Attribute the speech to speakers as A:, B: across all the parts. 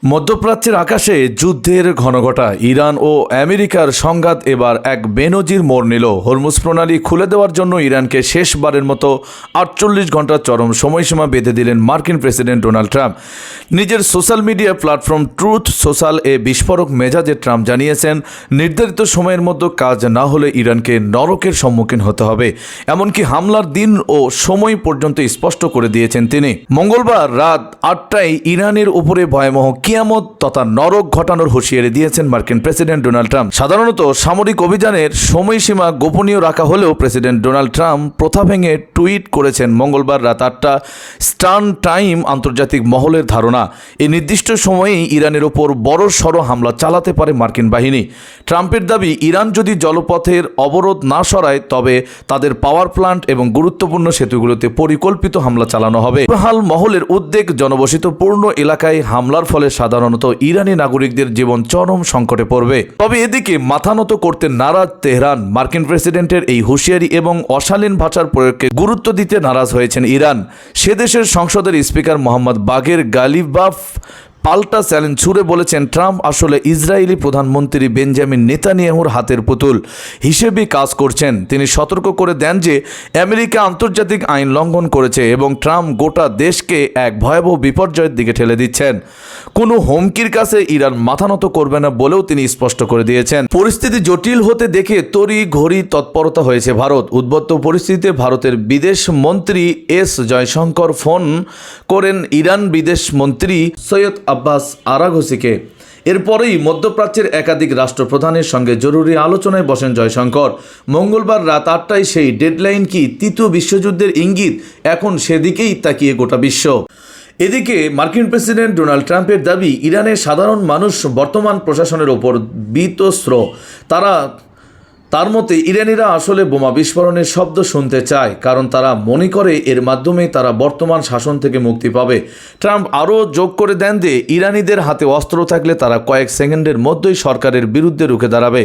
A: মধ্যপ্রাচ্যের আকাশে যুদ্ধের ঘনঘটা ইরান ও আমেরিকার সংঘাত এবার এক বেনজির মোড় নিল। হরমুজ প্রণালী খুলে দেওয়ার জন্য ইরানকে শেষবারের মতো 48 ঘন্টার চরম সময়সীমা বেঁধে দিলেন মার্কিন প্রেসিডেন্ট ডোনাল্ড ট্রাম্প। নিজের social media platform truth social বিস্ফোরক মেজাজে ট্রাম্প জানিয়েছেন, নির্ধারিত সময়ের মধ্যে কাজ না হলে ইরানকে নরকের সম্মুখীন হতে হবে। এমনকি হামলার দিন ও সময় পর্যন্ত স্পষ্ট করে দিয়েছেন তিনি। মঙ্গলবার রাত 8টায় ইরানের উপরে ভয়াবহ কিয়ামত তথা নরক ঘটানোর হুঁশিয়ারি দিয়েছেন মার্কিন প্রেসিডেন্ট ডোনাল্ড ট্রাম্প। সাধারণত সামরিক অভিযানের সময়সীমা গোপনীয় রাখা হলেও প্রেসিডেন্ট ডোনাল্ড ট্রাম্প প্রথা ভেঙে টুইট করেছেন মঙ্গলবার রাত 8টা স্টার্ন টাইম। আন্তর্জাতিক মহলের ধারণা, এই নির্দিষ্ট সময়েই ইরানের ওপর বড়সড় হামলা চালাতে পারে মার্কিন বাহিনী। ট্রাম্পের দাবি, ইরান যদি জলপথের অবরোধ না সরায় তবে তাদের পাওয়ার প্ল্যান্ট এবং গুরুত্বপূর্ণ সেতুগুলোতে পরিকল্পিত হামলা চালানো হবে। হাল মহলের উদ্বেগ, জনবসতি পূর্ণ এলাকায় হামলার ফলে সাধারণত ইরানি নাগরিকদের জীবন চরম সংকটে পড়বে। তবে এদিকে মাথা নত করতে নারাজ তেহরান। মার্কিন প্রেসিডেন্টের এই হুঁশিয়ারি এবং অশালীন ভাষার প্রয়োগকে গুরুত্ব দিতে নারাজ হয়েছেন ইরান। সে দেশের সংসদের স্পিকার মোহাম্মদ বাগের গালিবাফ পাল্টা চ্যালেঞ্জ ছুড়ে বলেছেন, ট্রাম্প আসলে ইসরায়েলি প্রধানমন্ত্রী বেঞ্জামিন নেতানিয়াহুর হাতের পুতুল হিসেবে কাজ করছেন। তিনি সতর্ক করে দেন যে আমেরিকা আন্তর্জাতিক আইন লঙ্ঘন করেছে এবং ট্রাম্প গোটা দেশকে এক ভয়াবহ বিপর্যয়ের দিকে ঠেলে দিচ্ছেন। কোনো হুমকির কাছে ইরান মাথা নত করবে না বলেও তিনি স্পষ্ট করে দিয়েছেন। পরিস্থিতি জটিল হতে দেখে তড়ি ঘড়ি তৎপরতা হয়েছে ভারত। উদ্বত্ত পরিস্থিতিতে ভারতের বিদেশ মন্ত্রী এস জয়শঙ্কর ফোন করেন ইরান বিদেশ মন্ত্রী সৈয়দ আব্বাস আরাঘসিকে। এরপরেই মধ্যপ্রাচ্যের একাধিক রাষ্ট্রপ্রধানের সঙ্গে জরুরি আলোচনায় বসেন জয়শঙ্কর। মঙ্গলবার রাত 8টায় সেই ডেডলাইন কি তৃতীয় বিশ্বযুদ্ধের ইঙ্গিত? এখন সেদিকেই তাকিয়ে গোটা বিশ্ব। এদিকে মার্কিন প্রেসিডেন্ট ডোনাল্ড ট্রাম্পের দাবি, ইরানের সাধারণ মানুষ বর্তমান প্রশাসনের ওপর বিতস্ত্র। তার মতে ইরানিরা আসলে বোমা বিস্ফোরণের শব্দ শুনতে চায়, কারণ তারা মনে করে এর মাধ্যমে তারা বর্তমান শাসন থেকে মুক্তি পাবে। ট্রাম্প আরও যোগ করে দেন যে ইরানিদের হাতে অস্ত্র থাকলে তারা কয়েক সেকেন্ডের মধ্যেই সরকারের বিরুদ্ধে রুখে দাঁড়াবে।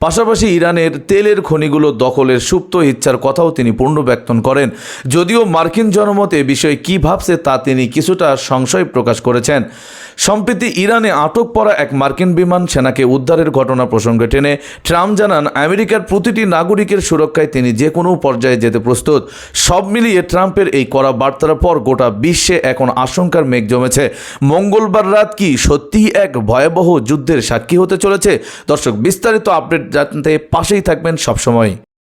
A: পাশাপাশি ইরানের তেলের খনিগুলো দখলের সুপ্ত ইচ্ছার কথাও তিনি পুনর্ব্যক্ত করেন। যদিও মার্কিন জনমত এ বিষয়ে কী ভাবছে তা তিনি কিছুটা সংশয় প্রকাশ করেছেন। সম্প্রতি ইরানে আটক পড়া এক মার্কিন বিমান সেনাকে উদ্ধারের ঘটনা প্রসঙ্গে টেনে ট্রাম্প জানান, আমেরিকার প্রতিটি নাগরিকের সুরক্ষায় তিনি যে কোনো পর্যায়ে যেতে প্রস্তুত। সব মিলিয়ে ট্রাম্পের এই কড়া বার্তার পর গোটা বিশ্বে এখন আশঙ্কার মেঘ জমেছে। মঙ্গলবার রাত কি সত্যিই এক ভয়াবহ যুদ্ধের সাক্ষী হতে চলেছে? দর্শক, বিস্তারিত আপডেট জানতে পাশেই থাকবেন সবসময়।